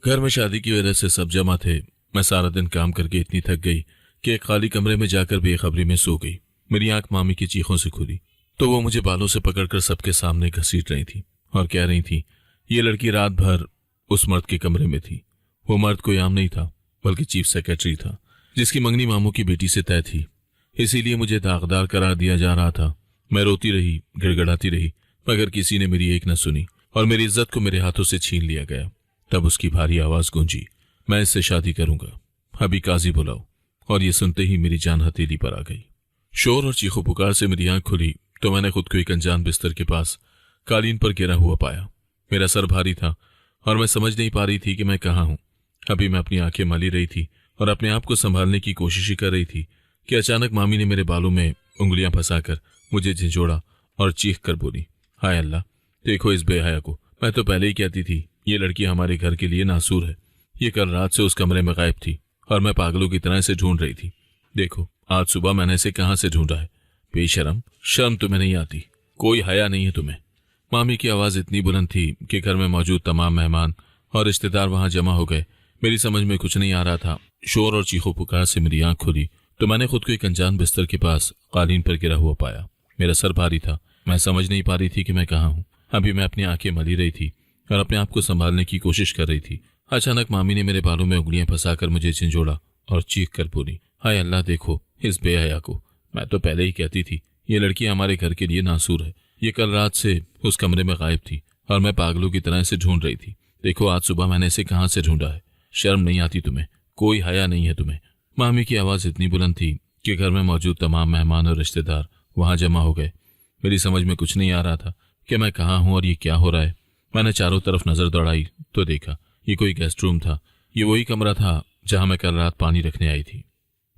घर में शादी की वजह से सब जमा थे। मैं सारा दिन काम करके इतनी थक गई कि एक खाली कमरे में जाकर बेखबरी में सो गई। मेरी आंख मामी की चीखों से खुली तो वो मुझे बालों से पकड़कर सबके सामने घसीट रही थी और कह रही थी ये लड़की रात भर उस मर्द के कमरे में थी। वो मर्द कोई आम नहीं था बल्कि चीफ सेक्रेटरी था, जिसकी मंगनी मामू की बेटी से तय थी। इसीलिए मुझे दागदार करार दिया जा रहा था। मैं रोती रही, गिड़गिड़ाती रही, मगर किसी ने मेरी एक न सुनी और मेरी इज्जत को मेरे हाथों से छीन लिया गया। तब उसकी भारी आवाज गूंजी, मैं इससे शादी करूंगा, अभी काजी बुलाओ। और ये सुनते ही मेरी जान हथेली पर आ गई। शोर और चीखों पुकार से मेरी आंख खुली तो मैंने खुद को एक अनजान बिस्तर के पास कालीन पर गिरा हुआ पाया। मेरा सर भारी था और मैं समझ नहीं पा रही थी कि मैं कहाँ हूं। अभी मैं अपनी आंखें मली रही थी और अपने आप को संभालने की कोशिश ही कर रही थी कि अचानक मामी ने मेरे बालों में उंगलियां फंसाकर मुझे झिझोड़ा और चीख कर बोली, हाय अल्लाह, देखो इस बेहया को। मैं तो पहले ही कहती थी ये लड़की हमारे घर के लिए नासूर है। ये कल रात से उस कमरे में गायब थी और मैं पागलों की तरह इसे ढूंढ रही थी। देखो आज सुबह मैंने इसे कहां से ढूंढा है। बेशरम, शर्म तुम्हें नहीं आती? कोई हया नहीं है तुम्हें? मामी की आवाज इतनी बुलंद थी कि घर में मौजूद तमाम मेहमान और रिश्तेदार वहां जमा हो गए। मेरी समझ में कुछ नहीं आ रहा था। शोर और चीखों पुकार से मेरी आंख खुली तो मैंने खुद को एक अनजान बिस्तर के पास कालीन पर गिरा हुआ पाया। मेरा सर भारी था। मैं समझ नहीं पा रही थी कि मैं कहाँ हूँ। अभी मैं अपनी आंखें मली रही थी और अपने आप को संभालने की कोशिश कर रही थी। अचानक मामी ने मेरे बालों में उंगलियां फंसाकर मुझे झिंझोड़ा और चीख कर बोली, हाय अल्लाह, देखो इस बेहया को। मैं तो पहले ही कहती थी ये लड़की हमारे घर के लिए नासूर है। ये कल रात से उस कमरे में गायब थी और मैं पागलों की तरह इसे ढूंढ रही थी। देखो आज सुबह मैंने इसे कहाँ से ढूंढा है। शर्म नहीं आती तुम्हें? कोई हया नहीं है तुम्हें? मामी की आवाज इतनी बुलंद थी कि घर में मौजूद तमाम मेहमान और रिश्तेदार वहां जमा हो गए। मेरी समझ में कुछ नहीं आ रहा था कि मैं कहाँ हूँ और ये क्या हो रहा है। मैंने चारों तरफ नजर दौड़ाई तो देखा ये कोई गेस्ट रूम था। ये वही कमरा था जहां मैं कल रात पानी रखने आई थी।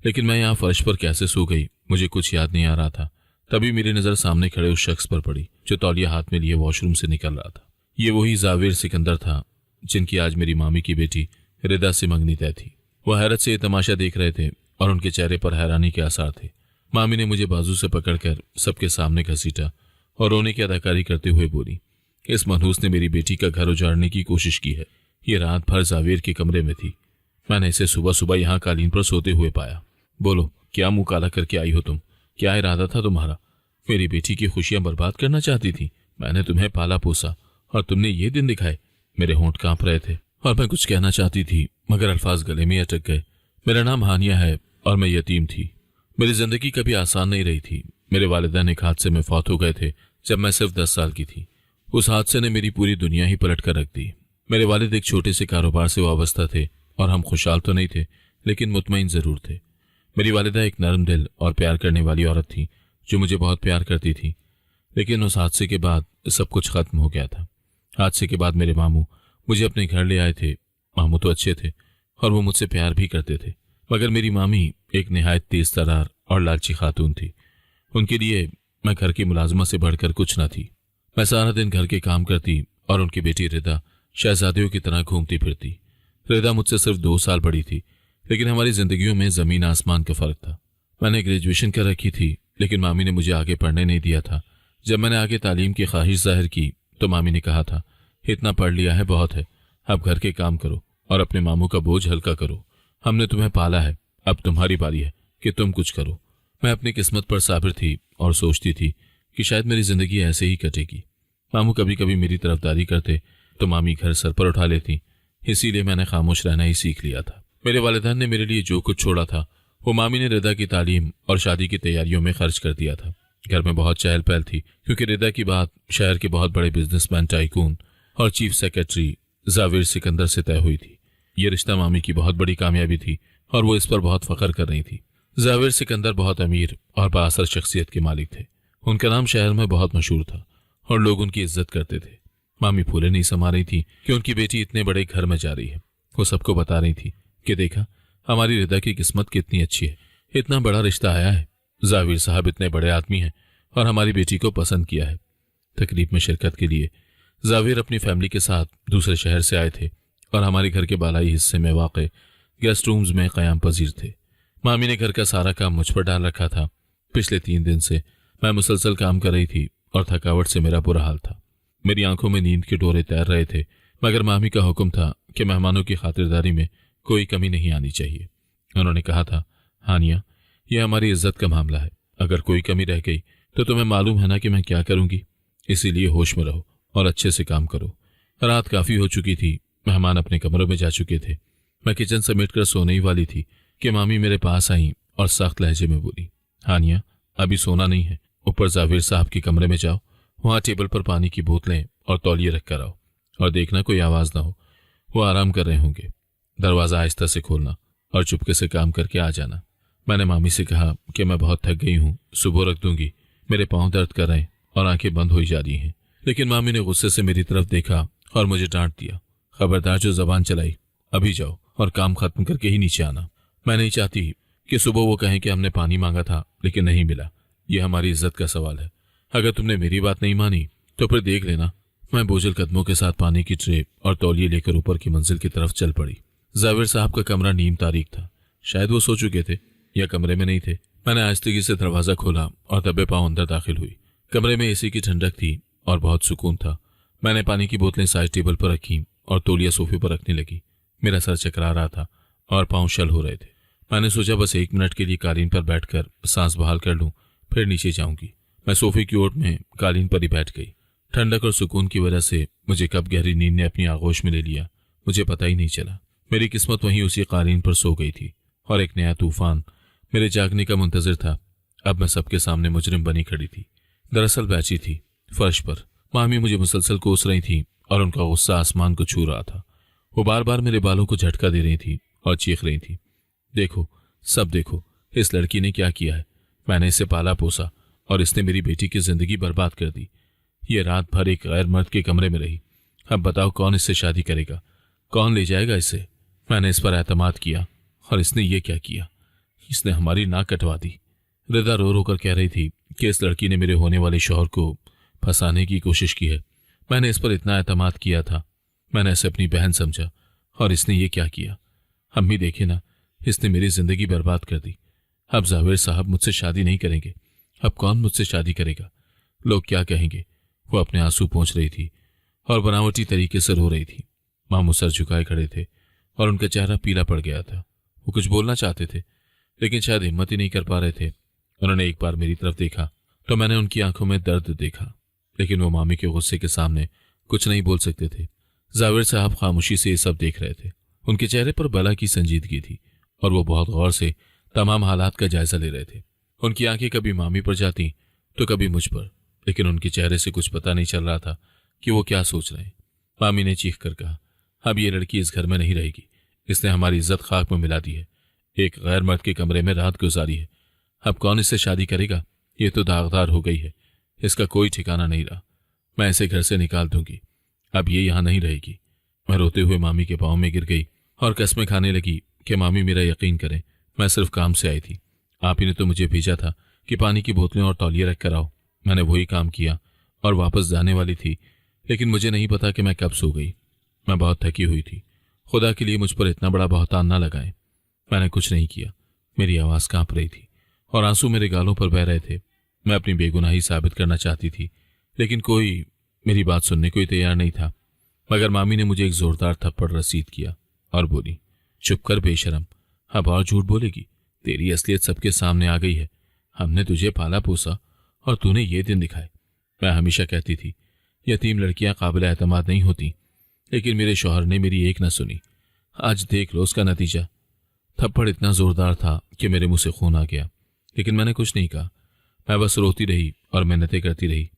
लेकिन मैं यहाँ फर्श पर कैसे सो गई मुझे कुछ याद नहीं आ रहा था। तभी मेरी नजर सामने खड़े उस शख्स पर पड़ी जो तौलिया हाथ में लिए वॉशरूम से निकल रहा था। ये वही जावेर सिकंदर था जिनकी आज मेरी मामी की बेटी रिदा से मंगनी तय थी। वह हैरत से ये तमाशा देख रहे थे और उनके चेहरे पर हैरानी के आसार थे। मामी ने मुझे बाजू से पकड़कर सबके सामने घसीटा और रोने की अदाकारी करते हुए बोली, इस मनहूस ने मेरी बेटी का घर उजाड़ने की कोशिश की है। ये रात भर जावेर के कमरे में थी। मैंने इसे सुबह सुबह यहाँ कालीन पर सोते हुए पाया। बोलो क्या मुंह काला करके आई हो तुम? क्या इरादा था तुम्हारा? मेरी बेटी की खुशियां बर्बाद करना चाहती थी? मैंने तुम्हें पाला पोसा और तुमने ये दिन दिखाए। मेरे होंठ कांप रहे थे और मैं कुछ कहना चाहती थी मगर अल्फाज गले में अटक गए। मेरा नाम हानिया है और मैं यतीम थी। मेरी जिंदगी कभी आसान नहीं रही थी। मेरे वालिदैन एक हादसे में फौत हो गए थे जब मैं सिर्फ 10 साल की थी। उस हादसे ने मेरी पूरी दुनिया ही पलट कर रख दी। मेरे वालिद एक छोटे से कारोबार से वाबस्ता थे और हम खुशहाल तो नहीं थे लेकिन मुतमईन जरूर थे। मेरी वालिदा एक नरम दिल और प्यार करने वाली औरत थी जो मुझे बहुत प्यार करती थी। लेकिन उस हादसे के बाद सब कुछ खत्म हो गया था। हादसे के बाद मेरे मामू मुझे अपने घर ले आए थे। मामू तो अच्छे थे और वो मुझसे प्यार भी करते थे, मगर मेरी मामी एक निहायत तेज तरार और लालची खातून थी। उनके लिए मैं घर की मुलाजमत से बढ़कर कुछ न थी। मैं सारा दिन घर के काम करती और उनकी बेटी रिदा शहजादियों की तरह घूमती फिरती। रिदा मुझसे सिर्फ 2 साल बड़ी थी लेकिन हमारी जिंदगियों में जमीन आसमान का फर्क था। मैंने ग्रेजुएशन कर रखी थी लेकिन मामी ने मुझे आगे पढ़ने नहीं दिया था। जब मैंने आगे तालीम की ख्वाहिश जाहिर की तो मामी ने कहा था, इतना पढ़ लिया है बहुत है, अब घर के काम करो और अपने मामू का बोझ हल्का करो। हमने तुम्हें पाला है, अब तुम्हारी बारी है कि तुम कुछ करो। मैं अपनी किस्मत पर साबिर थी और सोचती थी कि शायद मेरी जिंदगी ऐसे ही कटेगी। मामू कभी कभी मेरी तरफदारी करते तो मामी घर सर पर उठा लेती। इसीलिए मैंने खामोश रहना ही सीख लिया था। मेरे वालिदैन ने मेरे लिए जो कुछ छोड़ा था वो मामी ने रिदा की तालीम और शादी की तैयारियों में खर्च कर दिया था। घर में बहुत चहल पहल थी क्योंकि रिदा की बात शहर के बहुत बड़े बिजनेसमैन टाइकून और चीफ सेक्रेटरी जावेर सिकंदर से तय हुई थी। ये रिश्ता मामी की बहुत बड़ी कामयाबी थी और वो इस पर बहुत फख्र कर रही थी। जावेर सिकंदर बहुत अमीर और बाअसर शख्सियत के मालिक थे। उनका नाम शहर में बहुत मशहूर था और लोग उनकी इज्जत करते थे। मामी फूले नहीं समा रही थी कि उनकी बेटी इतने बड़े घर में जा रही है। वो सबको बता रही थी कि देखा हमारी रिदा की किस्मत कितनी अच्छी है, इतना बड़ा रिश्ता आया है। जावेर साहब इतने बड़े आदमी हैं और हमारी बेटी को पसंद किया है। तकरीब में शिरकत के लिए जावेर अपनी फैमिली के साथ दूसरे शहर से आए थे और हमारे घर के बालाई हिस्से में वाक़े गेस्ट रूम्स में क़याम पजीर थे। मामी ने घर का सारा काम मुझ पर डाल रखा था। पिछले 3 दिन से मैं मुसलसल काम कर रही थी और थकावट से मेरा बुरा हाल था। मेरी आंखों में नींद के डोरे तैर रहे थे मगर मामी का हुक्म था कि मेहमानों की खातिरदारी में कोई कमी नहीं आनी चाहिए। उन्होंने कहा था, हानिया, यह हमारी इज्जत का मामला है, अगर कोई कमी रह गई तो तुम्हें मालूम है ना कि मैं क्या करूंगी, इसीलिए होश में रहो और अच्छे से काम करो। रात काफी हो चुकी थी, मेहमान अपने कमरों में जा चुके थे। मैं किचन समेटकर सोने ही वाली थी कि मामी मेरे पास आई और सख्त लहजे में बोली, हानिया, अभी सोना नहीं है, ऊपर जावेर साहब के कमरे में जाओ, वहां टेबल पर पानी की बोतलें और तौलिए रख कर आओ और देखना कोई आवाज ना हो, वो आराम कर रहे होंगे। दरवाजा आहिस्ता से खोलना और चुपके से काम करके आ जाना। मैंने मामी से कहा कि मैं बहुत थक गई हूँ, सुबह रख दूंगी, मेरे पांव दर्द कर रहे हैं और आंखें बंद हो जा रही हैं। लेकिन मामी ने गुस्से से मेरी तरफ देखा और मुझे डांट दिया, खबरदार जो जबान चलाई, अभी जाओ और काम खत्म करके ही नीचे आना। मैं नहीं चाहती कि सुबह वो कहें कि हमने पानी मांगा था लेकिन नहीं मिला। यह हमारी इज्जत का सवाल है। अगर तुमने मेरी बात नहीं मानी तो फिर देख लेना। मैं बोझल कदमों के साथ पानी की ट्रे और तौलिए लेकर ऊपर की मंजिल की तरफ चल पड़ी। जावेर साहब का कमरा नीम तारीख था, शायद वो सो चुके थे या कमरे में नहीं थे। मैंने आहिस्तगी से दरवाजा खोला और दबे पांव अंदर दाखिल हुई। कमरे में एसी की ठंडक थी और बहुत सुकून था। मैंने पानी की बोतलें साइड टेबल पर रखी और तौलिया सोफे पर रखने लगी। मेरा सर चकरा रहा था और पांव शल हो रहे थे। मैंने सोचा बस 1 मिनट के लिए कालीन पर बैठकर सांस बहाल कर लूं, फिर नीचे जाऊंगी। मैं सोफे की ओर में कालीन पर ही बैठ गई। ठंडक और सुकून की वजह से मुझे कब गहरी नींद ने अपनी आगोश में ले लिया, मुझे पता ही नहीं चला। मेरी किस्मत वहीं उसी कालीन पर सो गई थी और एक नया तूफान मेरे जागने का मुंतजर था। अब मैं सबके सामने मुजरिम बनी खड़ी थी। दरअसल बैठी थी फर्श पर। मामी मुझे मुसलसल कोस रही थी और उनका गुस्सा आसमान को छू रहा था। वो बार बार मेरे बालों को झटका दे रही थी और चीख रही थी, देखो, सब देखो, इस लड़की ने क्या किया है। मैंने इसे पाला पोसा और इसने मेरी बेटी की जिंदगी बर्बाद कर दी। ये रात भर एक गैर मर्द के कमरे में रही। अब बताओ कौन इससे शादी करेगा, कौन ले जाएगा इसे। मैंने इस पर एतमाद किया और इसने ये क्या किया, इसने हमारी नाक कटवा दी। रिदा रो रो कर कह रही थी कि इस लड़की ने मेरे होने वाले शौहर को फंसाने की कोशिश की है। मैंने इस पर इतना एतमाद किया था, मैंने इसे अपनी बहन समझा और इसने ये क्या किया। अम्मी देखे ना, इसने मेरी जिंदगी बर्बाद कर दी। अब जावेर साहब मुझसे शादी नहीं करेंगे, अब कौन मुझसे शादी करेगा, लोग क्या कहेंगे। वो अपने आंसू पोंछ रही थी और बनावटी तरीके से रो रही थी। मामू सर झुकाए खड़े थे और उनका चेहरा पीला पड़ गया था। वो कुछ बोलना चाहते थे लेकिन शायद हिम्मत ही नहीं कर पा रहे थे। उन्होंने एक बार मेरी तरफ देखा तो मैंने उनकी आंखों में दर्द देखा, लेकिन वो मामी के गुस्से के सामने कुछ नहीं बोल सकते थे। जावेर साहब खामोशी से ये सब देख रहे थे। उनके चेहरे पर बला की संजीदगी थी और वो बहुत गौर से तमाम हालात का जायजा ले रहे थे। उनकी आंखें कभी मामी पर जाती तो कभी मुझ पर, लेकिन उनके चेहरे से कुछ पता नहीं चल रहा था कि वो क्या सोच रहे हैं। मामी ने चीख कर कहा, अब ये लड़की इस घर में नहीं रहेगी, इसने हमारी इज्जत खाक में मिला दी है, एक गैर मर्द के कमरे में रात गुजारी है। अब कौन इससे शादी करेगा, ये तो दागदार हो गई है, इसका कोई ठिकाना नहीं रहा। मैं इसे घर से निकाल दूंगी, अब ये यहाँ नहीं रहेगी। मैं रोते हुए मामी के पाँव में गिर गई और कसमें खाने लगी कि मामी मेरा यकीन करें, मैं सिर्फ काम से आई थी। आप ही ने तो मुझे भेजा था कि पानी की बोतलें और तौलिए रख कर आओ। मैंने वही काम किया और वापस जाने वाली थी, लेकिन मुझे नहीं पता कि मैं कब सो गई। मैं बहुत थकी हुई थी। खुदा के लिए मुझ पर इतना बड़ा बहतान ना लगाएं। मैंने कुछ नहीं किया। मेरी आवाज़ कांप रही थी और आंसू मेरे गालों पर बह रहे थे। मैं अपनी बेगुनाही साबित करना चाहती थी, लेकिन कोई मेरी बात सुनने को ही तैयार नहीं था। मगर मामी ने मुझे एक जोरदार थप्पड़ रसीद किया और बोली, चुप कर बेशरम, अब और झूठ बोलेगी, तेरी असलियत सबके सामने आ गई है। हमने तुझे पाला पोसा और तूने ये दिन दिखाए। मैं हमेशा कहती थी यतीम लड़कियां काबिल एतमाद नहीं होती, लेकिन मेरे शौहर ने मेरी एक न सुनी। आज देख लो उसका नतीजा। थप्पड़ इतना जोरदार था कि मेरे मुंह से खून आ गया, लेकिन मैंने कुछ नहीं कहा। मैं बस रोती रही और मिन्नतें करती रही।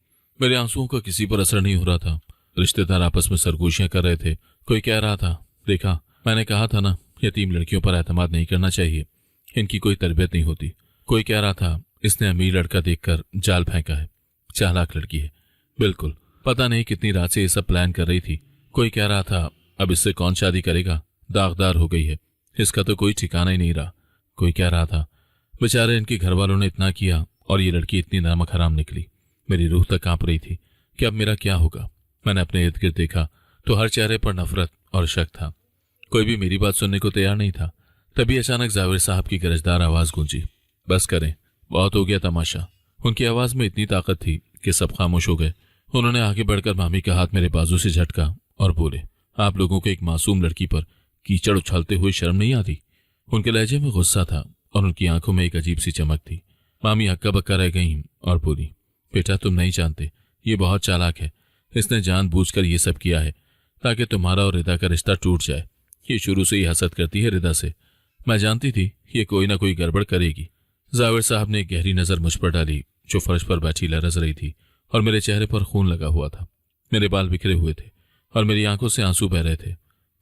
मेरे आंसुओं का किसी पर असर नहीं हो रहा था। रिश्तेदार आपस में सरगोशियां कर रहे थे। कोई कह रहा था, देखा मैंने कहा था ना, यतीम लड़कियों पर एतमाद नहीं करना चाहिए, इनकी कोई तरबियत नहीं होती। कोई कह रहा था, इसने अमीर लड़का देखकर जाल फेंका है, चालाक लड़की है। बिल्कुल, पता नहीं कितनी रात से ये सब प्लान कर रही थी। कोई कह रहा था, अब इससे कौन शादी करेगा, दागदार हो गई है, इसका तो कोई ठिकाना ही नहीं रहा। कोई कह रहा था, बेचारे इनके घर वालों ने इतना किया और ये लड़की इतनी नमक हराम निकली। मेरी रूह तक कांप रही थी कि अब मेरा क्या होगा। मैंने अपने इर्द गिर्द देखा तो हर चेहरे पर नफरत और शक था। कोई भी मेरी बात सुनने को तैयार नहीं था। तभी अचानक जावेर साहब की गरजदार आवाज गूंजी, बस करें, बहुत हो गया तमाशा। उनकी आवाज में इतनी ताकत थी कि सब खामोश हो गए। उन्होंने आगे बढ़कर मामी का हाथ मेरे बाजू से झटका और बोले, आप लोगों को एक मासूम लड़की पर कीचड़ उछालते हुए शर्म नहीं आती? उनके लहजे में गुस्सा था और उनकी आंखों में एक अजीब सी चमक थी। मामी हक्का बक्का रह गईं और बोली, बेटा तुम नहीं जानते, ये बहुत चालाक है। इसने जानबूझकर ये सब किया है ताकि तुम्हारा और रिदा का रिश्ता टूट जाए। ये शुरू से ही हसद करती है रिदा से। मैं जानती थी ये कोई ना कोई गड़बड़ करेगी। जावेर साहब ने एक गहरी नजर मुझ पर डाली जो फर्श पर बैठी लरज रही थी और मेरे चेहरे पर खून लगा हुआ था। मेरे बाल बिखरे हुए थे और मेरी आंखों से आंसू बह रहे थे।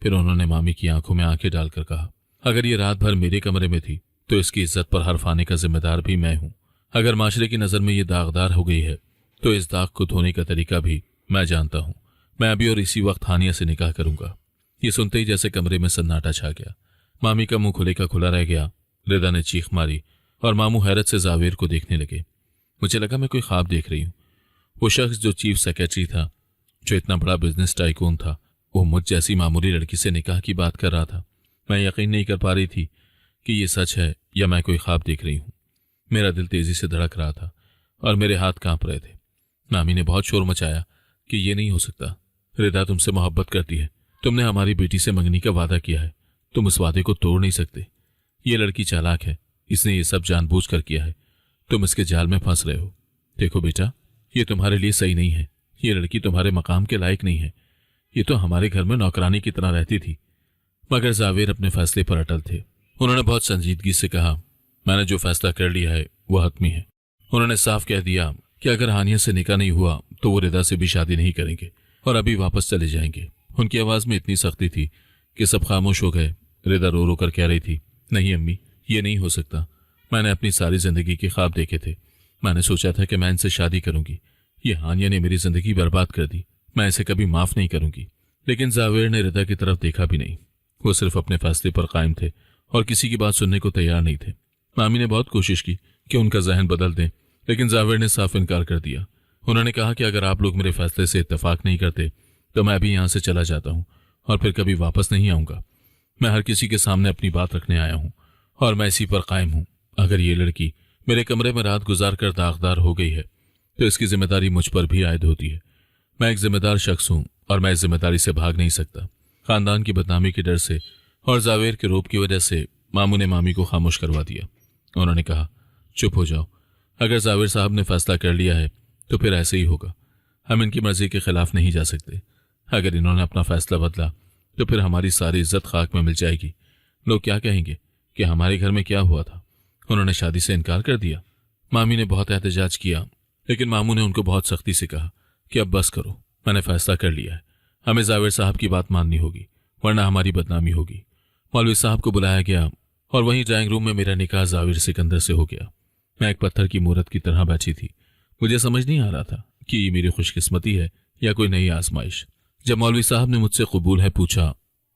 फिर उन्होंने मामी की आंखों में आंखें डालकर कहा, अगर ये रात भर मेरे कमरे में थी तो इसकी इज्जत पर हर्फ आने का जिम्मेदार भी मैं हूं। अगर माशरे की नजर में ये दागदार हो गई है तो इस दाग को धोने का तरीका भी मैं जानता हूं। मैं अभी और इसी वक्त हानिया से निकाह करूंगा। ये सुनते ही जैसे कमरे में सन्नाटा छा गया। मामी का मुंह खुले का खुला रह गया। रिदा ने चीख मारी और मामू हैरत से जावेर को देखने लगे। मुझे लगा मैं कोई ख्वाब देख रही हूं। वो शख्स जो चीफ सेक्रेटरी था, जो इतना बड़ा बिजनेस टाइकून था, वो मुझ जैसी मामूली लड़की से निकाह की बात कर रहा था। मैं यकीन नहीं कर पा रही थी कि ये सच है या मैं कोई ख्वाब देख रही हूं। मेरा दिल तेजी से धड़क रहा था और मेरे हाथ कांप रहे थे। मामी ने बहुत शोर मचाया कि ये नहीं हो सकता। रिदा तुमसे मोहब्बत करती है। तुमने हमारी बेटी से मंगनी का वादा किया है। तुम उस वादे को तोड़ नहीं सकते। ये लड़की चालाक है। इसने ये सब जानबूझकर किया है। तुम इसके जाल में फंस रहे हो। देखो बेटा, ये तुम्हारे लिए सही नहीं है। ये लड़की तुम्हारे मकाम के लायक नहीं है। ये तो हमारे घर में नौकरानी की तरह रहती थी। मगर जावेर अपने फैसले पर अटल थे। उन्होंने बहुत संजीदगी से कहा, मैंने जो फैसला कर लिया है वो हतमी है। उन्होंने साफ कह दिया कि अगर हानिया से निकाह नहीं हुआ तो वो रिदा से भी शादी नहीं करेंगे और अभी वापस चले जाएंगे। उनकी आवाज में इतनी सख्ती थी कि सब खामोश हो गए। रिदा रो रो कर कह रही थी, नहीं अम्मी, ये नहीं हो सकता। मैंने अपनी सारी जिंदगी के ख्वाब देखे थे। मैंने सोचा था कि मैं इनसे शादी करूंगी। ये हानिया ने मेरी जिंदगी बर्बाद कर दी। मैं इसे कभी माफ नहीं करूंगी। लेकिन जावेर ने रिदा की तरफ देखा भी नहीं। वो सिर्फ अपने फैसले पर कायम थे और किसी की बात सुनने को तैयार नहीं थे। मामी ने बहुत कोशिश की कि उनका जहन बदल दें, लेकिन जावेर ने साफ इनकार कर दिया। उन्होंने कहा कि अगर आप लोग मेरे फैसले से इत्तेफाक नहीं करते तो मैं अभी यहां से चला जाता हूं और फिर कभी वापस नहीं आऊंगा। मैं हर किसी के सामने अपनी बात रखने आया हूं और मैं इसी पर कायम हूं। अगर ये लड़की मेरे कमरे में रात गुजार कर दागदार हो गई है तो इसकी जिम्मेदारी मुझ पर भी आयद होती है। मैं एक जिम्मेदार शख्स हूं और मैं इस जिम्मेदारी से भाग नहीं सकता। खानदान की बदनामी के डर से और जावेर के रोब की वजह से मामू ने मामी को खामोश करवा दिया। उन्होंने कहा, चुप हो जाओ। अगर जावेर साहब ने फैसला कर लिया है तो फिर ऐसे ही होगा। हम इनकी मर्जी के खिलाफ नहीं जा सकते। अगर इन्होंने अपना फैसला बदला तो फिर हमारी सारी इज्जत खाक में मिल जाएगी। लोग क्या कहेंगे कि हमारे घर में क्या हुआ था। उन्होंने शादी से इनकार कर दिया। मामी ने बहुत एहतजाज किया, लेकिन मामू ने उनको बहुत सख्ती से कहा कि अब बस करो, मैंने फैसला कर लिया है। हमें जावेर साहब की बात माननी होगी वरना हमारी बदनामी होगी। मौलवी साहब को बुलाया गया और वहीं ड्राइंग रूम में मेरा निकाह जावेर सिकंदर से हो गया। मैं एक पत्थर की मूरत की तरह बैठी थी। मुझे समझ नहीं आ रहा था कि ये मेरी खुशकिस्मती है या कोई नई आजमाइश। जब मौलवी साहब ने मुझसे कबूल है पूछा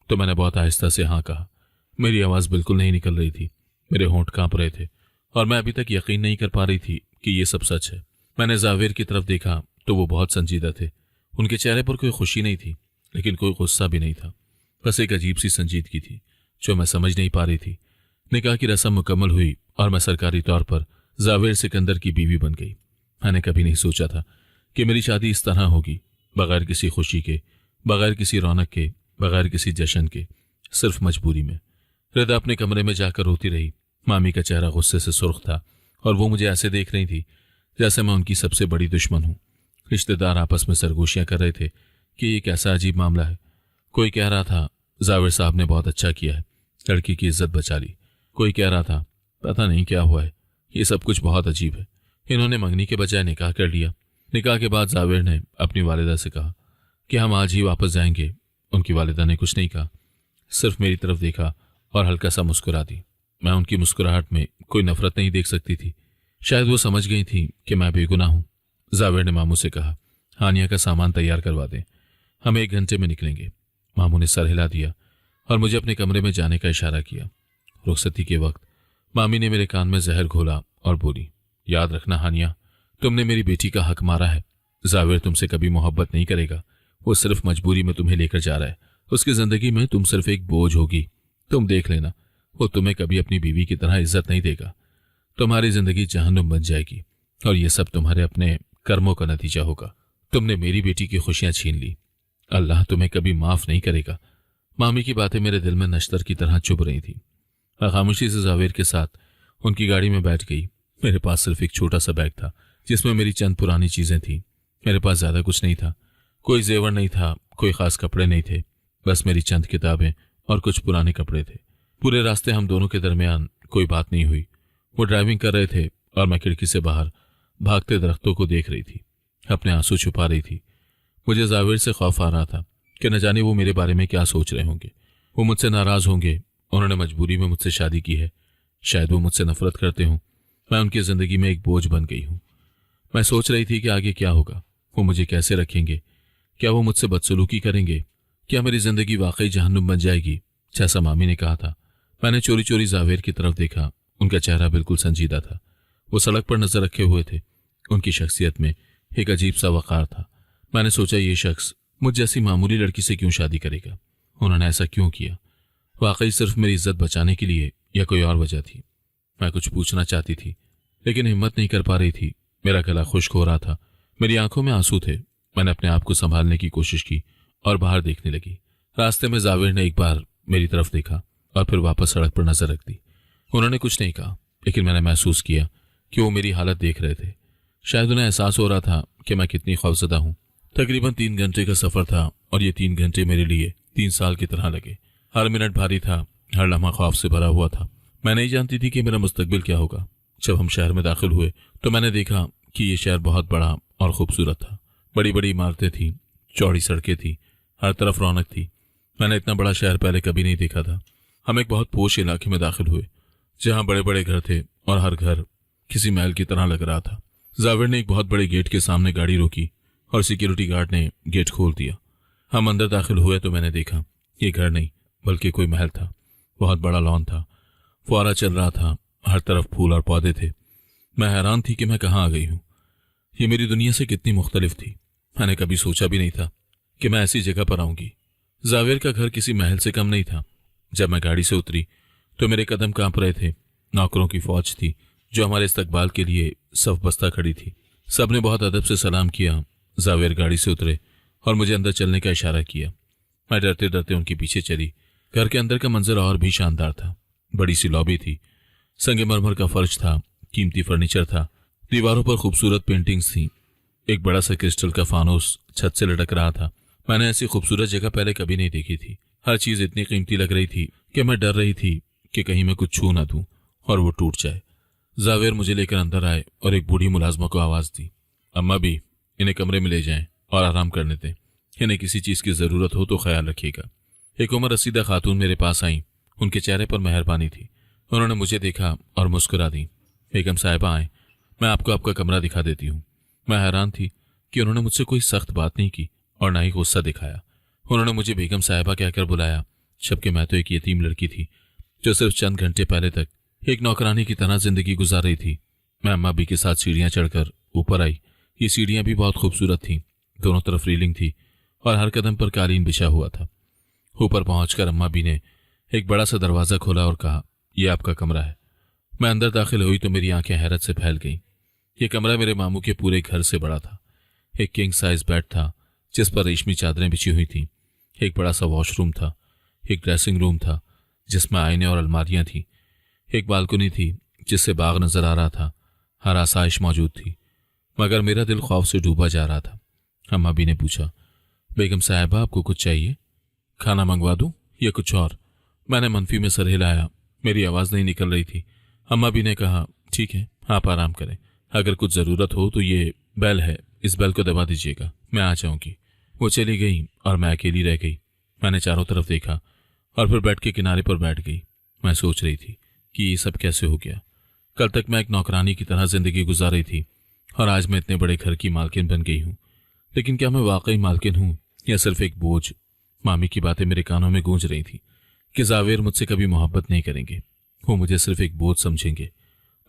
तो मैंने बहुत आहिस्ता से हाँ कहा। मेरी आवाज बिल्कुल नहीं निकल रही थी। मेरे होंठ कांप रहे थे और मैं अभी तक यकीन नहीं कर पा रही थी कि ये सब सच है। मैंने जावेर की तरफ देखा तो वो बहुत संजीदा थे। उनके चेहरे पर कोई खुशी नहीं थी, लेकिन कोई गुस्सा भी नहीं था। बस एक अजीब सी संजीदगी थी जो मैं समझ नहीं पा रही थी। निकाह की रस्म मुकम्मल हुई और मैं सरकारी तौर पर जावेर सिकंदर की बीवी बन गई। मैंने कभी नहीं सोचा था कि मेरी शादी इस तरह होगी, बगैर किसी खुशी के, बगैर किसी रौनक के, बगैर किसी जश्न के, सिर्फ मजबूरी में। रिदा अपने कमरे में जाकर रोती रही। मामी का चेहरा गुस्से से सुर्ख था और वो मुझे ऐसे देख रही थी जैसे मैं उनकी सबसे बड़ी दुश्मन हूं। रिश्तेदार आपस में सरगोशियां कर रहे थे कि ये कैसा अजीब मामला है। कोई कह रहा था जावेर साहब ने बहुत अच्छा किया है, लड़की की इज्जत बचा ली। कोई कह रहा था पता नहीं क्या हुआ है, ये सब कुछ बहुत अजीब है। इन्होंने मंगनी के बजाय निकाह कर लिया। निकाह के बाद जावेर ने अपनी वालिदा से कहा कि हम आज ही वापस जाएंगे। उनकी वालिदा ने कुछ नहीं कहा, सिर्फ मेरी तरफ देखा और हल्का सा मुस्कुरा दी। मैं उनकी मुस्कुराहट में कोई नफरत नहीं देख सकती थी। शायद वो समझ गई थी कि मैं बेगुनाह हूं। जावेर ने मामू से कहा, हानिया का सामान तैयार करवा दें, हम 1 घंटे में निकलेंगे। मामू ने सर हिला दिया और मुझे अपने कमरे में जाने का इशारा किया। रुखसती के वक्त मामी ने मेरे कान में जहर घोला और बोली, याद रखना हानिया, तुमने मेरी बेटी का हक मारा है। जावेर तुमसे कभी मोहब्बत नहीं करेगा। वो सिर्फ मजबूरी में तुम्हें लेकर जा रहा है। उसकी जिंदगी में तुम सिर्फ एक बोझ होगी। तुम देख लेना, वो तुम्हें कभी अपनी बीवी की तरह इज्जत नहीं देगा। तुम्हारी जिंदगी जहन्नुम बन जाएगी और ये सब तुम्हारे अपने कर्मों का नतीजा होगा। तुमने मेरी बेटी की खुशियां छीन ली। अल्लाह तुम्हें कभी माफ नहीं करेगा। मामी की बातें मेरे दिल में नश्तर की तरह चुभ रही थी। मैं खामोशी से जावेर के साथ उनकी गाड़ी में बैठ गई। मेरे पास सिर्फ एक छोटा सा बैग था जिसमें मेरी चंद पुरानी चीजें थी। मेरे पास ज्यादा कुछ नहीं था, कोई जेवर नहीं था, कोई खास कपड़े नहीं थे, बस मेरी चंद किताबें और कुछ पुराने कपड़े थे। पूरे रास्ते हम दोनों के दरमियान कोई बात नहीं हुई। वो ड्राइविंग कर रहे थे और मैं खिड़की से बाहर भागते दरख्तों को देख रही थी, अपने आंसू छुपा रही थी। मुझे जावेर से खौफ आ रहा था कि न जाने वो मेरे बारे में क्या सोच रहे होंगे। वो मुझसे नाराज होंगे, उन्होंने मजबूरी में मुझसे शादी की है, शायद वो मुझसे नफरत करते हों, मैं उनकी जिंदगी में एक बोझ बन गई हूं। मैं सोच रही थी कि आगे क्या होगा, वो मुझे कैसे रखेंगे, क्या वो मुझसे बदसलूकी करेंगे, क्या मेरी जिंदगी वाकई जहन्नुम बन जाएगी जैसा मामी ने कहा था। मैंने चोरी चोरी जावेर की तरफ देखा। उनका चेहरा बिल्कुल संजीदा था। वो सड़क पर नजर रखे हुए थे। उनकी शख्सियत में एक अजीब सा वक़ार था। मैंने सोचा ये शख्स मुझ जैसी मामूली लड़की से क्यों शादी करेगा, उन्होंने ऐसा क्यों किया, वाकई सिर्फ मेरी इज्जत बचाने के लिए या कोई और वजह थी। मैं कुछ पूछना चाहती थी लेकिन हिम्मत नहीं कर पा रही थी। मेरा गला खुश्क हो रहा था, मेरी आंखों में आंसू थे। मैंने अपने आप को संभालने की कोशिश की और बाहर देखने लगी। रास्ते में जावेर ने एक बार मेरी तरफ देखा और फिर वापस सड़क पर नजर रख दी। उन्होंने कुछ नहीं कहा, लेकिन मैंने महसूस किया कि वो मेरी हालत देख रहे थे। शायद उन्हें एहसास हो रहा था कि मैं कितनी खौफजदा हूं। तकरीबन 3 घंटे का सफर था और ये 3 घंटे मेरे लिए 3 साल की तरह लगे। हर मिनट भारी था, हर लम्हा खौफ से भरा हुआ था। मैं नहीं जानती थी कि मेरा मुस्तकबिल क्या होगा। जब हम शहर में दाखिल हुए तो मैंने देखा कि ये शहर बहुत बड़ा और खूबसूरत था। बड़ी बड़ी इमारतें थी, चौड़ी सड़कें थी, हर तरफ रौनक थी। मैंने इतना बड़ा शहर पहले कभी नहीं देखा था। हम एक बहुत पोश इलाके में दाखिल हुए जहां बड़े बड़े घर थे और हर घर किसी महल की तरह लग रहा था। जावेर ने एक बहुत बड़े गेट के सामने गाड़ी रोकी और सिक्योरिटी गार्ड ने गेट खोल दिया। हम अंदर दाखिल हुए तो मैंने देखा ये घर नहीं बल्कि कोई महल था। बहुत बड़ा लॉन था, फुआरा चल रहा था, हर तरफ फूल और पौधे थे। मैं हैरान थी कि मैं कहाँ आ गई हूँ। ये मेरी दुनिया से कितनी मुख्तलिफ थी। मैंने कभी सोचा भी नहीं था कि मैं ऐसी जगह पर आऊंगी। जावेर का घर किसी महल से कम नहीं था। जब मैं गाड़ी से उतरी तो मेरे कदम कांप रहे थे। नौकरों की फौज थी जो हमारे इस्तकबाल के लिए सफ बस्ता खड़ी थी। सबने बहुत अदब से सलाम किया। जावेर गाड़ी से उतरे और मुझे अंदर चलने का इशारा किया। मैं डरते डरते उनके पीछे चली। घर के अंदर का मंजर और भी शानदार था। बड़ी सी लॉबी थी, संगमरमर का फर्श था, कीमती फर्नीचर था, दीवारों पर खूबसूरत पेंटिंग्स थी। एक बड़ा सा क्रिस्टल का फानूस छत से लटक रहा था। मैंने ऐसी खूबसूरत जगह पहले कभी नहीं देखी थी। हर चीज इतनी कीमती लग रही थी कि मैं डर रही थी कि कहीं मैं कुछ छू ना दूं और वो टूट जाए। जावेर मुझे लेकर अंदर आए और एक बूढ़ी मुलाजमा को आवाज दी, अम्मा भी इन्हें कमरे में ले जाएं और आराम करने दें। इन्हें किसी चीज की जरूरत हो तो ख्याल रखिएगा। एक उम्र रसीदा खातून मेरे पास आई। उनके चेहरे पर मेहरबानी थी। उन्होंने मुझे देखा और मुस्कुरा दी। बेगम साहिबा आए, मैं आपको आपका कमरा दिखा देती हूँ। मैं हैरान थी कि उन्होंने मुझसे कोई सख्त बात नहीं की और ना ही गुस्सा दिखाया। उन्होंने मुझे बेगम साहिबा कहकर बुलाया, जबकि मैं तो एक यतीम लड़की थी जो सिर्फ चंद घंटे पहले तक एक नौकरानी की तरह जिंदगी गुजार रही थी। मैं अम्मा भी के साथ सीढ़ियां चढ़कर ऊपर आई। ये सीढ़ियां भी बहुत खूबसूरत थीं। दोनों तरफ रेलिंग थी और हर कदम पर कालीन बिछा हुआ था। ऊपर पहुंचकर अम्मा भी ने एक बड़ा सा दरवाजा खोला और कहा, यह आपका कमरा है। मैं अंदर दाखिल हुई तो मेरी आंखें हैरत से फैल गईं। यह कमरा मेरे मामू के पूरे घर से बड़ा था। एक किंग साइज बेड था जिस पर रेशमी चादरें बिछी हुई थीं। एक बड़ा सा वॉशरूम था। एक ड्रेसिंग रूम था जिसमें आईने और अलमारियां थीं। एक बालकनी थी जिससे बाग नजर आ रहा था। हर आसाइश मौजूद थी, मगर मेरा दिल खौफ से डूबा जा रहा था। अम्मा भी ने पूछा, बेगम साहिबा आपको कुछ चाहिए? खाना मंगवा दूं या कुछ और? मैंने मनफी में सर हिलाया। मेरी आवाज नहीं निकल रही थी। अम्मा भी ने कहा, ठीक है, आप आराम करें। अगर कुछ जरूरत हो तो ये बेल है, इस बेल को दबा दीजिएगा, मैं आ जाऊंगी। वो चली गई और मैं अकेली रह गई। मैंने चारों तरफ देखा और फिर बेड के किनारे पर बैठ गई। मैं सोच रही थी कि ये सब कैसे हो गया। कल तक मैं एक नौकरानी की तरह जिंदगी गुजार रही थी और आज मैं इतने बड़े घर की मालकिन बन गई हूँ। लेकिन क्या मैं वाकई मालकिन हूँ या सिर्फ एक बोझ? मामी की बातें मेरे कानों में गूंज रही थी कि जावेर मुझसे कभी मोहब्बत नहीं करेंगे, वो मुझे सिर्फ एक बोझ समझेंगे।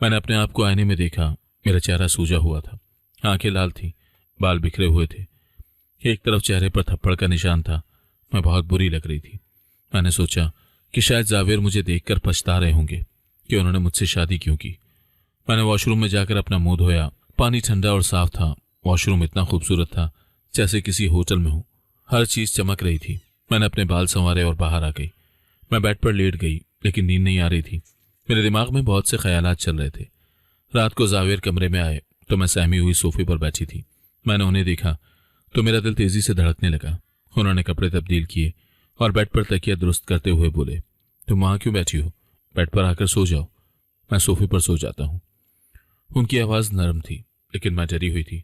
मैंने अपने आप को आईने में देखा। मेरा चेहरा सूजा हुआ था, आंखें लाल थी, बाल बिखरे हुए थे। एक तरफ चेहरे पर थप्पड़ का निशान था। मैं बहुत बुरी लग रही थी। मैंने सोचा कि शायद जावेर मुझे देखकर पछता रहे होंगे कि उन्होंने मुझसे शादी क्यों की। मैंने वॉशरूम में जाकर अपना मुंह धोया। पानी ठंडा और साफ था। वॉशरूम इतना खूबसूरत था जैसे किसी होटल में हो। हर चीज चमक रही थी। मैंने अपने बाल संवारे और बाहर आ गई। मैं बेड पर लेट गई, लेकिन नींद नहीं आ रही थी। मेरे दिमाग में बहुत से ख्यालात चल रहे थे। रात को जावेर कमरे में आए तो मैं सहमी हुई सोफे पर बैठी थी। मैंने उन्हें देखा तो मेरा दिल तेजी से धड़कने लगा। उन्होंने कपड़े तब्दील किए और बेड पर तकिया दुरुस्त करते हुए बोले, तुम वहां क्यों बैठी हो? बेड पर आकर सो जाओ। मैं सोफे पर सो जाता हूँ। उनकी आवाज़ नरम थी, लेकिन मैं डरी हुई थी।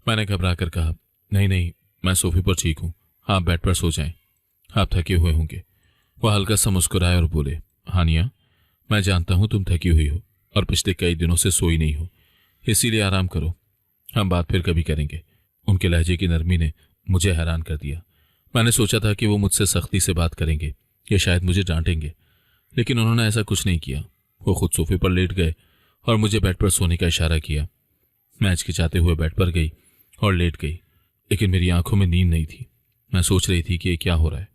मैंने घबरा कर कहा, नहीं नहीं, मैं सोफे पर ठीक हूँ, आप बेड पर सो जाएं, आप थके हुए होंगे। वह हल्का सा मुस्कुराए और बोले, हानिया, मैं जानता हूँ तुम थकी हुई हो और पिछले कई दिनों से सोई नहीं हो, इसीलिए आराम करो, हम बात फिर कभी करेंगे। उनके लहजे की नरमी ने मुझे हैरान कर दिया। मैंने सोचा था कि वो मुझसे सख्ती से बात करेंगे या शायद मुझे डांटेंगे, लेकिन उन्होंने ऐसा कुछ नहीं किया। वो खुद सोफे पर लेट गए और मुझे बेड पर सोने का इशारा किया। मैं हिचकिचाते हुए बेड पर गई और लेट गई, लेकिन मेरी आंखों में नींद नहीं थी। मैं सोच रही थी कि ये क्या हो रहा है।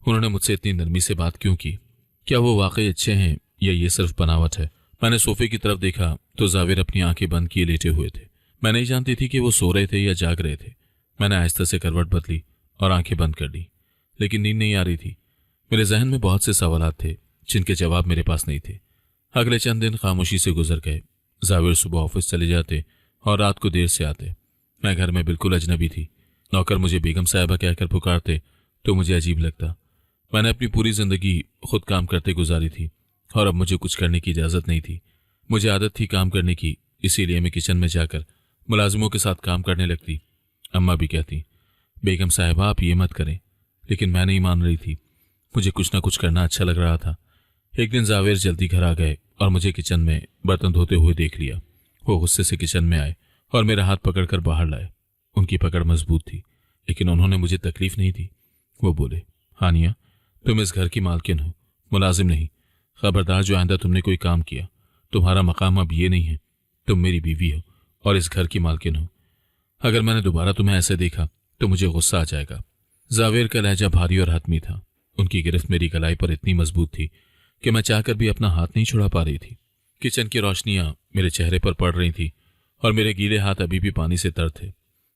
उन्होंने मुझसे इतनी नरमी से बात क्यों की? क्या वो वाकई अच्छे हैं या ये सिर्फ बनावट है? मैंने सोफे की तरफ देखा तो जावेर अपनी आंखें बंद किए लेटे हुए थे। मैं नहीं जानती थी कि वो सो रहे थे या जाग रहे थे। मैंने आहिस्ता से करवट बदली और आंखें बंद कर ली, लेकिन नींद नहीं आ रही थी। मेरे जहन में बहुत से सवालात थे जिनके जवाब मेरे पास नहीं थे। अगले चंद दिन खामोशी से गुजर गए। जावेर सुबह ऑफिस चले जाते और रात को देर से आते। मैं घर में बिल्कुल अजनबी थी। नौकर मुझे बेगम साहिबा कहकर पुकारते तो मुझे अजीब लगता। मैंने अपनी पूरी जिंदगी खुद काम करते गुजारी थी और अब मुझे कुछ करने की इजाजत नहीं थी। मुझे आदत थी काम करने की, इसीलिए मैं किचन में जाकर मुलाजिमों के साथ काम करने लगती। अम्मा भी कहती, बेगम साहिबा आप ये मत करें, लेकिन मैं नहीं मान रही थी। मुझे कुछ ना कुछ करना अच्छा लग रहा था। एक दिन जावेर जल्दी घर आ गए और मुझे किचन में बर्तन धोते हुए देख लिया। वो गुस्से से किचन में आए और मेरा हाथ पकड़कर बाहर लाए। उनकी पकड़ मजबूत थी, लेकिन उन्होंने मुझे तकलीफ नहीं दी। वो बोले, हानिया, तुम इस घर की मालकिन हो, मुलाजिम नहीं। खबरदार, जो आइंदा तुमने कोई काम किया, तुम्हारा मकाम अब ये नहीं है। तुम मेरी बीवी हो और इस घर की मालकिन हो। अगर मैंने दोबारा तुम्हें ऐसे देखा तो मुझे गुस्सा आ जाएगा। जावेर का लहजा भारी और हतमी था। उनकी गिरफ्त मेरी गलाई पर इतनी मजबूत थी कि मैं चाहकर भी अपना हाथ नहीं छुड़ा पा रही थी। किचन की रोशनियां मेरे चेहरे पर पड़ रही थी और मेरे गीले हाथ अभी भी पानी से तर थे।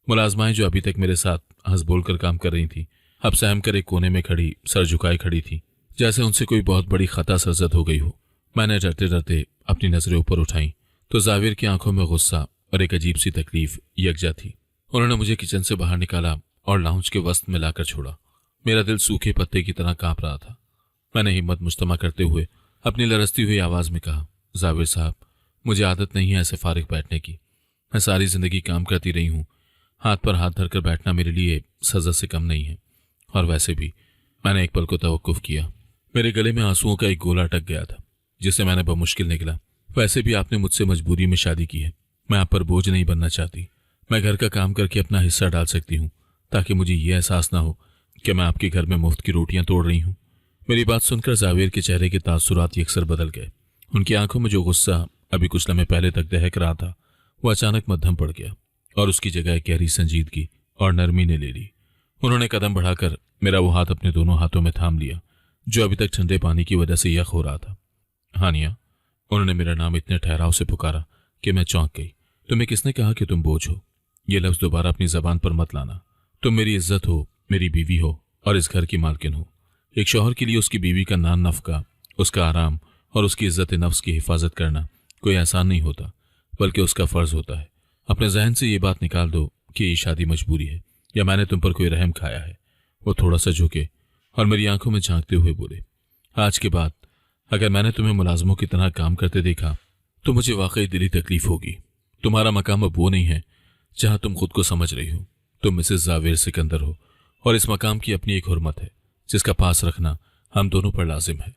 मुलाजमाएं जो अभी तक मेरे साथ हंस बोलकर काम कर रही थी, अब सहम कर एक कोने में खड़ी, सर झुकाए खड़ी थी, जैसे उनसे कोई बहुत बड़ी खता सरजद हो गई हो। मैंने डरते डरते अपनी नजरें ऊपर उठाई तो जावेर की आंखों में गुस्सा और एक अजीब सी तकलीफ यकजा थी। उन्होंने मुझे किचन से बाहर निकाला और लाउंज के वस्त में लाकर छोड़ा। मेरा दिल सूखे पत्ते की तरह कांप रहा था। मैंने हिम्मत मुश्तमा करते हुए अपनी लरसती हुई आवाज में कहा, जावेर साहब, मुझे आदत नहीं है ऐसे फारिग बैठने की। मैं सारी जिंदगी काम करती रही हूँ। हाथ पर हाथ धरकर बैठना मेरे लिए सजा से कम नहीं है। और वैसे भी मैंने एक पल को तवक्कुफ किया। मेरे गले में आंसुओं का एक गोला अटक गया था, जिसे मैंने बमुश्किल निकला। वैसे भी आपने मुझसे मजबूरी में शादी की है। मैं आप पर बोझ नहीं बनना चाहती। मैं घर का काम करके अपना हिस्सा डाल सकती हूँ, ताकि मुझे ये एहसास ना हो कि मैं आपके घर में मुफ्त की रोटियां तोड़ रही हूँ। मेरी बात सुनकर जावेर के चेहरे के तासुरात यकसर बदल गए। उनकी आंखों में जो गुस्सा अभी कुछ लम्हे पहले तक दहक रहा था, वो अचानक मध्यम पड़ गया और उसकी जगह गहरी संजीदगी और नरमी ने ले ली। उन्होंने कदम बढ़ाकर मेरा वो हाथ अपने दोनों हाथों में थाम लिया, जो अभी तक ठंडे पानी की वजह से यख हो रहा था। हानिया, उन्होंने मेरा नाम इतने ठहराव से पुकारा कि मैं चौंक गई। तुम्हें किसने कहा कि तुम बोझ हो? ये लफ्ज दोबारा अपनी जबान पर मत लाना। तुम मेरी इज्जत हो, मेरी बीवी हो और इस घर की मालकिन हो। एक शौहर के लिए उसकी बीवी का नान नफका, उसका आराम और उसकी इज्जत नफ्स की हिफाजत करना कोई आसान नहीं होता, बल्कि उसका फर्ज होता है। अपने जहन से ये बात निकाल दो कि ये शादी मजबूरी है या मैंने तुम पर कोई रहम खाया है। वो थोड़ा सा झुके और मेरी आंखों में झांकते हुए बोले, आज के बाद अगर मैंने तुम्हें मुलाजमों की तरह काम करते देखा तो मुझे वाकई दिली तकलीफ होगी। तुम्हारा मकाम अब वो नहीं है जहां तुम खुद को समझ रही हो। तुम मिसेस जावेर सिकंदर हो और इस मकाम की अपनी एक हुर्मत है, जिसका पास रखना हम दोनों पर लाजिम है।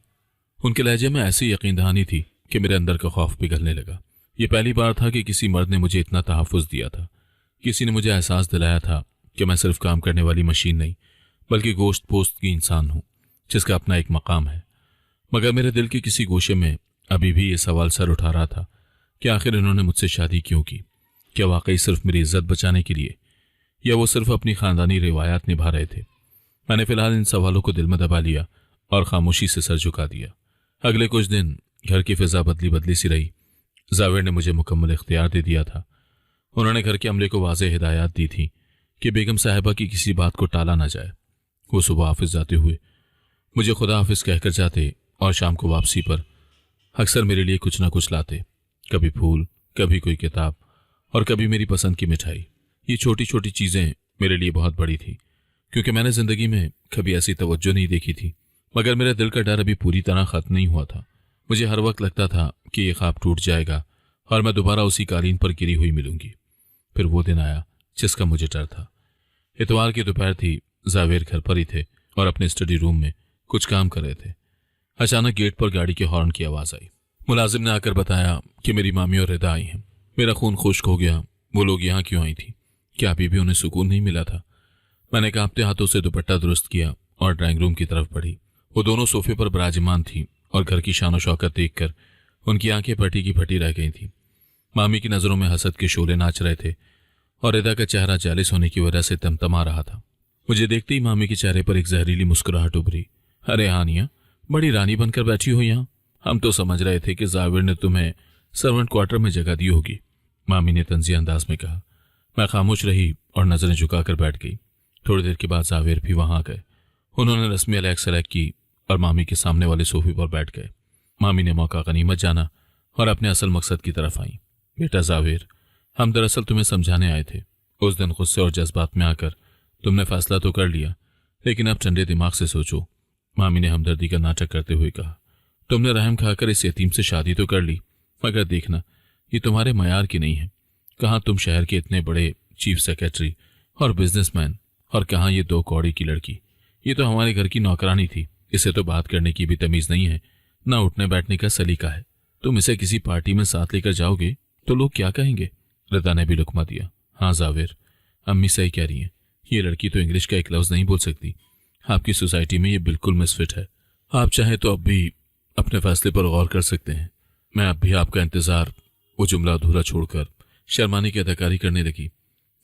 उनके लहजे में ऐसी यकीन दहानी थी कि मेरे अंदर का खौफ पिघलने लगा। ये पहली बार था कि किसी मर्द ने मुझे इतना तहफ़्फ़ुज़ दिया था। किसी ने मुझे एहसास दिलाया था कि मैं सिर्फ काम करने वाली मशीन नहीं, बल्कि गोश्त पोस्त की इंसान हूँ, जिसका अपना एक मकाम है। मगर मेरे दिल के किसी गोशे में अभी भी ये सवाल सर उठा रहा था कि आखिर इन्होंने मुझसे शादी क्यों की? क्या वाकई सिर्फ मेरी इज्जत बचाने के लिए, या वो सिर्फ अपनी खानदानी रिवायात निभा रहे थे? मैंने फिलहाल इन सवालों को दिल में दबा लिया और खामोशी से सर झुका दिया। अगले कुछ दिन घर की फिजा बदली बदली सी रही। जावेर ने मुझे मुकम्मल इख्तियार दे दिया था। उन्होंने घर के अमले को वाज़ेह हिदायत दी थी कि बेगम साहिबा की किसी बात को टाला ना जाए। वो सुबह ऑफिस जाते हुए मुझे खुदा हाफिज कहकर जाते और शाम को वापसी पर अक्सर मेरे लिए कुछ ना कुछ लाते, कभी फूल, कभी कोई किताब और कभी मेरी पसंद की मिठाई। ये छोटी छोटी चीज़ें मेरे लिए बहुत बड़ी थी, क्योंकि मैंने ज़िंदगी में कभी ऐसी तवज्जो नहीं देखी थी। मगर मेरे दिल का डर अभी पूरी तरह ख़त्म नहीं हुआ था। मुझे हर वक्त लगता था कि ये ख्वाब टूट जाएगा और मैं दोबारा उसी कालीन पर गिरी हुई मिलूंगी। फिर वो दिन आया जिसका मुझे डर था। इतवार की दोपहर थी। जावेर घर पर ही थे और अपने स्टडी रूम में कुछ काम कर रहे थे। अचानक गेट पर गाड़ी के हॉर्न की आवाज़ आई। मुलाजिम ने आकर बताया कि मेरी मामी और रिदा आई हैं। मेरा खून खुश्क हो गया। वो लोग यहाँ क्यों आई थी? क्या अभी भी उन्हें सुकून नहीं मिला था? मैंने कांपते हाथों से दुपट्टा दुरुस्त किया और ड्राइंग रूम की तरफ बढ़ी। वो दोनों सोफे पर विराजमान थी और घर की शानो शौकत देखकर उनकी आंखें फटी की फटी रह गई थी। मामी की नज़रों में हसद के शोले नाच रहे थे और रिदा का चेहरा जालिस होने की वजह से तमतमा रहा था। मुझे देखते ही मामी के चेहरे पर एक जहरीली मुस्कुराहट उभरी। अरे हानिया, बड़ी रानी बनकर बैठी हो यहाँ। हम तो समझ रहे थे कि जावेर ने तुम्हें सर्वेंट क्वार्टर में जगह दी होगी, मामी ने तंज़िया अंदाज में कहा। मैं खामोश रही और नजरें झुकाकर बैठ गई। थोड़ी देर के बाद जावेर भी वहां आ गए। उन्होंने रस्मी अलैक सलैक की और मामी के सामने वाले सोफे पर बैठ गए। मामी ने मौका गनीमत जाना और अपने असल मकसद की तरफ आई। बेटा जावेर, हम दरअसल तुम्हें समझाने आए थे। उस दिन गुस्से और जज्बात में आकर तुमने फैसला तो कर लिया, लेकिन अब ठंडे दिमाग से सोचो, मामी ने हमदर्दी का नाटक करते हुए कहा। तुमने रहम खाकर इस यतीम से शादी तो कर ली, मगर देखना ये तुम्हारे मयार की नहीं है। कहाँ तुम शहर के इतने बड़े चीफ सेक्रेटरी और बिजनेसमैन, और कहाँ ये 2 कौड़ी की लड़की। ये तो हमारे घर की नौकरानी थी। इसे तो बात करने की भी तमीज नहीं है, ना उठने बैठने का सलीका है। तुम इसे किसी पार्टी में साथ लेकर जाओगे तो लोग क्या कहेंगे? रिदा ने भी लुकमा दिया। हाँ जावेर, अम्मी सही कह रही हैं। ये लड़की तो इंग्लिश का एक लफ्ज नहीं बोल सकती। आपकी सोसाइटी में ये बिल्कुल मिसफिट है। आप चाहें तो अब भी अपने फैसले पर गौर कर सकते हैं। मैं अब भी आपका इंतजार। वो जुमला अधूरा छोड़कर शर्माने की अदाकारी करने लगी।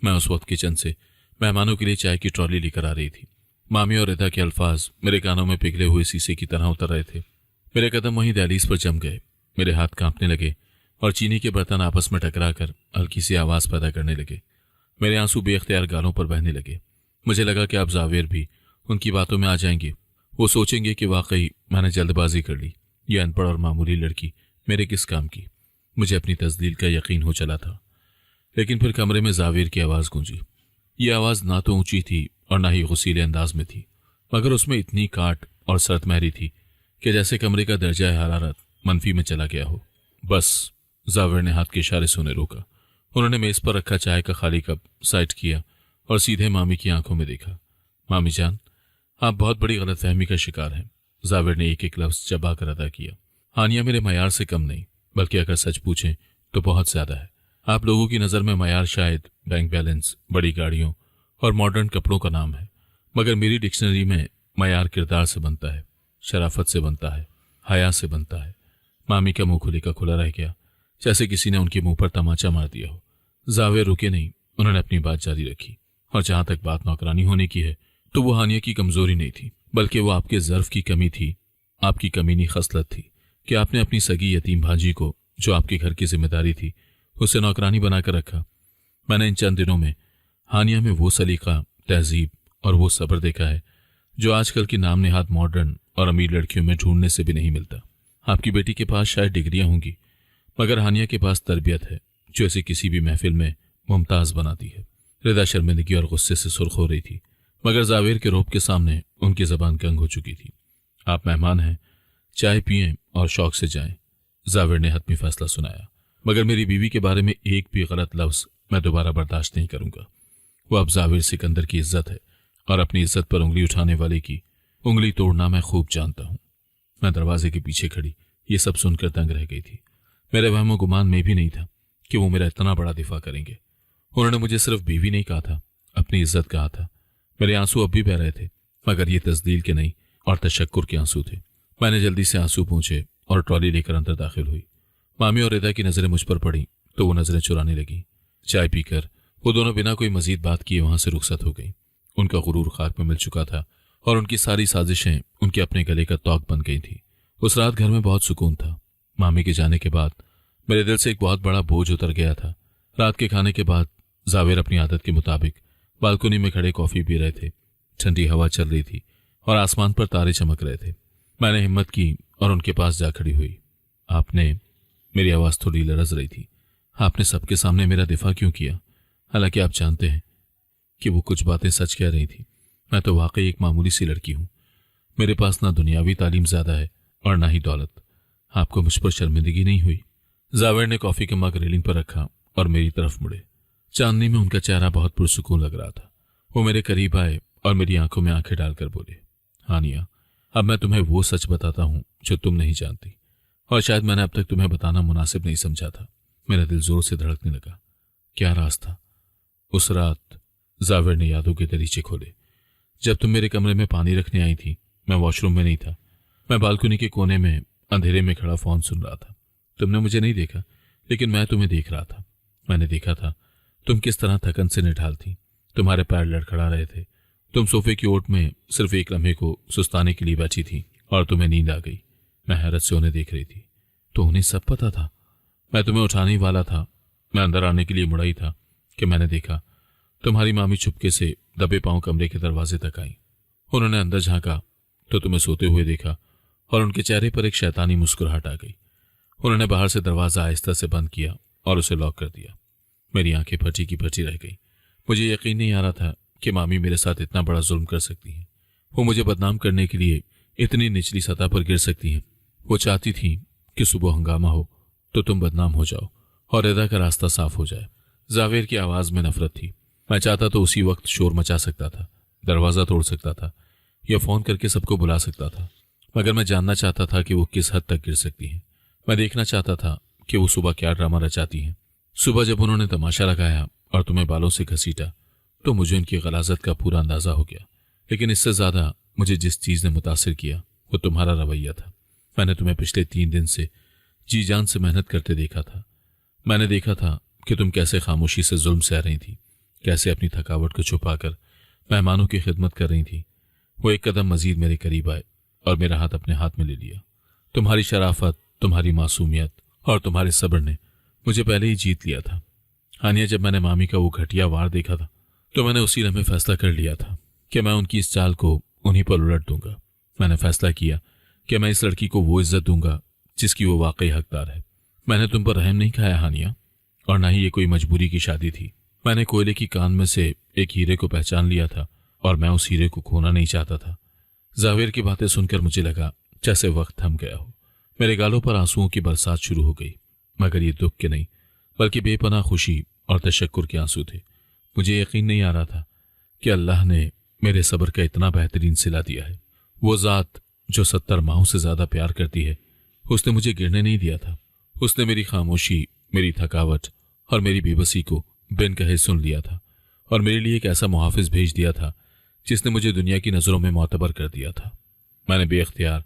मैं उस वक्त किचन से मेहमानों के लिए चाय की ट्रॉली लेकर आ रही थी। मामी और रिदा के अल्फाज मेरे कानों में पिघले हुए शीशे की तरह उतर रहे थे। मेरे कदम वहीं दहलीज पर जम गए। मेरे हाथ कांपने लगे और चीनी के बर्तन आपस में टकराकर हल्की सी आवाज पैदा करने लगे। मेरे आंसू बेख्तियार गालों पर बहने लगे। मुझे लगा कि अब जावेर भी उनकी बातों में आ जाएंगे। वो सोचेंगे कि वाकई मैंने जल्दबाजी कर ली। ये अनपढ़ और मामूली लड़की मेरे किस काम की? मुझे अपनी तस्दील का यकीन हो चला था। लेकिन फिर कमरे में जावेर की आवाज़ गूंजी। ये आवाज़ ना तो ऊंची थी और ना ही गुस्सीले अंदाज में थी, मगर उसमें इतनी काट और सरतमहरी थी कि जैसे कमरे का दर्जा हरारत मनफी में चला गया हो। बस, जावेर ने हाथ के इशारे से उन्हें रोका। उन्होंने मेज पर रखा चाय का खाली कप साइड किया और सीधे मामी की आंखों में देखा। मामी जान, आप बहुत बड़ी गलतफहमी का शिकार हैं। जावेर ने एक एक लफ्ज चबा कर अदा किया। हानिया मेरे मयार से कम नहीं, बल्कि अगर सच पूछें तो बहुत ज्यादा है। आप लोगों की नज़र में मयार शायद बैंक बैलेंस, बड़ी गाड़ियों और मॉडर्न कपड़ों का नाम है, मगर मेरी डिक्शनरी में मयार किरदार से बनता है, शराफत से बनता है, हया से बनता है। मामी का मुंह खुली का खुला रह गया, जैसे किसी ने उनके मुंह पर तमाचा मार दिया हो। जावेर रुके नहीं, उन्होंने अपनी बात जारी रखी। और जहां तक बात नौकरानी होने की है, तो वो हानिया की कमजोरी नहीं थी, बल्कि वो आपके ज़र्फ की कमी थी। आपकी कमीनी खसलत थी कि आपने अपनी सगी यतीम भांजी को, जो आपके घर की जिम्मेदारी थी, उसे नौकरानी बनाकर रखा। मैंने इन चंद दिनों में हानिया में वो सलीका, तहजीब और वो सब्र देखा है जो आजकल की नाम नेहाद मॉडर्न और अमीर लड़कियों में ढूंढने से भी नहीं मिलता। आपकी बेटी के पास शायद डिग्रियां होंगी, मगर हानिया के पास तरबियत है जो ऐसे किसी भी महफिल में मुमताज बनाती है। रिदा शर्मिंदगी और गुस्से से सुर्ख हो रही थी, मगर जावेर के रोब के सामने उनकी जबान गंग हो चुकी थी। आप मेहमान हैं, चाय पिएं और शौक से जाएं। जावेर ने हतमी फैसला सुनाया। मगर मेरी बीवी के बारे में एक भी गलत लफ्ज मैं दोबारा बर्दाश्त नहीं करूंगा। वो अब जावेर सिकंदर की इज्जत है और अपनी इज्जत पर उंगली उठाने वाले की उंगली तोड़ना मैं खूब जानता हूं। मैं दरवाजे के पीछे खड़ी ये सब सुनकर दंग रह गई थी। मेरे वहमो गुमान में भी नहीं था कि वो मेरा इतना बड़ा दिफा करेंगे। उन्होंने मुझे सिर्फ बीवी नहीं कहा था, अपनी इज्जत कहा था। मेरे आंसू अब भी बह रहे थे, मगर ये तस्दील के नहीं और तशक्कुर के आंसू थे। मैंने जल्दी से आंसू पूंछे और ट्रॉली लेकर अंदर दाखिल हुई। मामी और रिदा की नजरें मुझ पर पड़ी तो वो नजरें चुराने लगी। चाय पीकर वो दोनों बिना कोई मजीद बात किए वहां से रुखसत हो गई। उनका गुरूर खाक में मिल चुका था और उनकी सारी साजिशें उनके अपने गले का तौक बन गई थी। उस रात घर में बहुत सुकून था। मामी के जाने के बाद मेरे दिल से एक बहुत बड़ा बोझ उतर गया था। रात के खाने के बाद जावेर अपनी आदत के मुताबिक बालकनी में खड़े कॉफी पी रहे थे। ठंडी हवा चल रही थी और आसमान पर तारे चमक रहे थे। मैंने हिम्मत की और उनके पास जा खड़ी हुई। आपने, मेरी आवाज थोड़ी लरज रही थी, आपने सबके सामने मेरा दिफा क्यों किया? हालांकि आप जानते हैं कि वो कुछ बातें सच कह रही थी। मैं तो वाकई एक मामूली सी लड़की हूं। मेरे पास ना दुनियावी तालीम ज्यादा है और ना ही दौलत। आपको मुझ पर शर्मिंदगी नहीं हुई? जावेर ने कॉफी का मग रेलिंग पर रखा और मेरी तरफ मुड़े। चांदनी में उनका चेहरा बहुत पुरसुकून लग रहा था। वो मेरे करीब आए और मेरी आंखों में आंखें डालकर बोले, हानिया, अब मैं तुम्हें वो सच बताता हूं जो तुम नहीं जानती, और शायद मैंने अब तक तुम्हें बताना मुनासिब नहीं समझा था। मेरा दिल जोर से धड़कने लगा। क्या राज था? उस रात जावेर ने यादों के दरीचे खोले। जब तुम मेरे कमरे में पानी रखने आई थी, मैं वॉशरूम में नहीं था। मैं बालकनी के कोने में अंधेरे में खड़ा फोन सुन रहा था। तुमने मुझे नहीं देखा, लेकिन मैं तुम्हें देख रहा था। मैंने देखा था तुम किस तरह थकन से निढाल थी। तुम्हारे पैर लड़खड़ा रहे थे। तुम सोफे की ओट में सिर्फ एक लम्हे को सुस्ताने के लिए बैठी थी और तुम्हें नींद आ गई। मैं हैरत से उन्हें देख रही थी। तो उन्हें सब पता था। मैं तुम्हें उठाने ही वाला था। मैं अंदर आने के लिए मुड़ा ही था कि मैंने देखा तुम्हारी मामी चुपके से दबे पांव कमरे के दरवाजे तक आई। उन्होंने अंदर झांका तो तुम्हें सोते हुए देखा और उनके चेहरे पर एक शैतानी मुस्कुराहट आ गई। उन्होंने बाहर से दरवाजा आहिस्ता से बंद किया और उसे लॉक कर दिया। मेरी आंखें फटी की फटी रह गई। मुझे यकीन नहीं आ रहा था कि मामी मेरे साथ इतना बड़ा जुल्म कर सकती हैं। वो मुझे बदनाम करने के लिए इतनी निचली सतह पर गिर सकती हैं। वो चाहती थी कि सुबह हंगामा हो तो तुम बदनाम हो जाओ और रिदा का रास्ता साफ हो जाए। जावेर की आवाज में नफरत थी। मैं चाहता तो उसी वक्त शोर मचा सकता था, दरवाजा तोड़ सकता था या फोन करके सबको बुला सकता था, मगर मैं जानना चाहता था कि वो किस हद तक गिर सकती हैं। मैं देखना चाहता था कि वो सुबह क्या ड्रामा रचाती हैं। सुबह जब उन्होंने तमाशा लगाया और तुम्हें बालों से घसीटा तो मुझे उनकी गलाजत का पूरा अंदाजा हो गया। लेकिन इससे ज्यादा मुझे जिस चीज ने मुतासिर किया वो तुम्हारा रवैया था। मैंने तुम्हें पिछले 3 दिन से जी जान से मेहनत करते देखा था। मैंने देखा था कि तुम कैसे खामोशी से जुल्म सह रही थी, कैसे अपनी थकावट को छुपाकर मेहमानों की खिदमत कर रही थी। वो एक कदम मजीद मेरे करीब आए और मेरा हाथ अपने हाथ में ले लिया। तुम्हारी शराफत, तुम्हारी मासूमियत और तुम्हारे सब्र ने मुझे पहले ही जीत लिया था। हानिया, जब मैंने मामी का वो घटिया वार देखा था तो मैंने उसी लम्हे फैसला कर लिया था कि मैं उनकी इस चाल को उन्हीं पर उलट दूंगा। मैंने फैसला किया कि मैं इस लड़की को वो इज्जत दूंगा जिसकी वो वाकई हकदार है। मैंने तुम पर रहम नहीं खाया हानिया, और ना ही ये कोई मजबूरी की शादी थी। मैंने कोयले की कान में से एक हीरे को पहचान लिया था और मैं उस हीरे को खोना नहीं चाहता था। जावेर की बातें सुनकर मुझे लगा जैसे वक्त थम गया हो। मेरे गालों पर आंसुओं की बरसात शुरू हो गई, मगर ये दुख के नहीं बल्कि बेपनाह खुशी और तशक्कुर के आंसू थे। मुझे यकीन नहीं आ रहा था कि अल्लाह ने मेरे सब्र का इतना बेहतरीन सिला दिया है। वो ज़ात जो 70 माहों से ज्यादा प्यार करती है, उसने मुझे गिरने नहीं दिया था। उसने मेरी खामोशी, मेरी थकावट और मेरी बेबसी को बिन कहे सुन लिया था और मेरे लिए एक ऐसा मुहाफिज भेज दिया था जिसने मुझे दुनिया की नजरों में मोतबर कर दिया था। मैंने बेख्तियार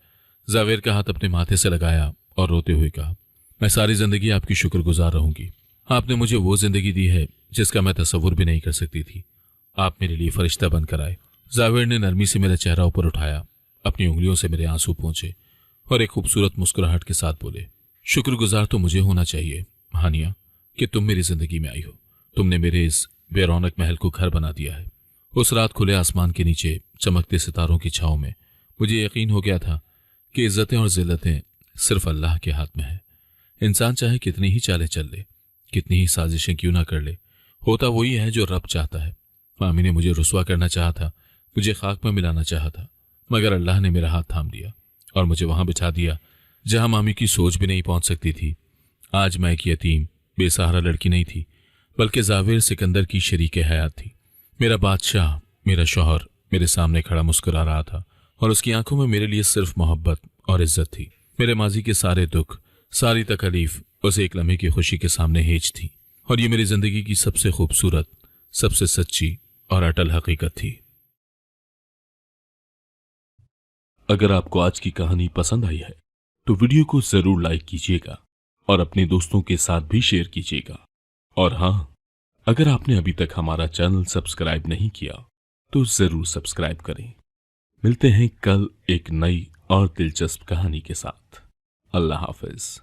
जावेर का हाथ अपने माथे से लगाया और रोते हुए कहा, मैं सारी जिंदगी आपकी शुक्रगुजार रहूंगी। आपने मुझे वो जिंदगी दी है जिसका मैं तसव्वुर भी नहीं कर सकती थी। आप मेरे लिए फरिश्ता बनकर आए। जावेर ने नरमी से मेरा चेहरा ऊपर उठाया, अपनी उंगलियों से मेरे आंसू पोंछे और एक खूबसूरत मुस्कुराहट के साथ बोले, शुक्रगुजार तो मुझे होना चाहिए हानिया कि तुम मेरी जिंदगी में आई हो। तुमने मेरे इस बेरौनक महल को घर बना दिया है। उस रात खुले आसमान के नीचे चमकते सितारों की छांव में मुझे यकीन हो गया था कि इज्जतें और जिल्लतें सिर्फ अल्लाह के हाथ में है। इंसान चाहे कितनी ही चालें चल ले, कितनी ही साजिशें क्यों ना कर ले, होता वही है जो रब चाहता है। मामी ने मुझे रुसवा करना चाहा था, मुझे खाक में मिलाना चाहा था, मगर अल्लाह ने मेरा हाथ थाम लिया और मुझे वहां बिठा दिया जहां मामी की सोच भी नहीं पहुंच सकती थी। आज मैं एक यतीम बेसहारा लड़की नहीं थी, बल्कि जावेर सिकंदर की शरीके हयात थी। मेरा बादशाह, मेरा शौहर मेरे सामने खड़ा मुस्कुरा रहा था और उसकी आंखों में मेरे लिए सिर्फ मोहब्बत और इज्जत थी। मेरे माजी के सारे दुख, सारी तकलीफ उस एक लम्हे की खुशी के सामने हेज थी और ये मेरी जिंदगी की सबसे खूबसूरत, सबसे सच्ची और अटल हकीकत थी। अगर आपको आज की कहानी पसंद आई है तो वीडियो को जरूर लाइक कीजिएगा और अपने दोस्तों के साथ भी शेयर कीजिएगा। और हाँ, अगर आपने अभी तक हमारा चैनल सब्सक्राइब नहीं किया तो जरूर सब्सक्राइब करें। मिलते हैं कल एक नई और दिलचस्प कहानी के साथ। अल्लाह हाफिज।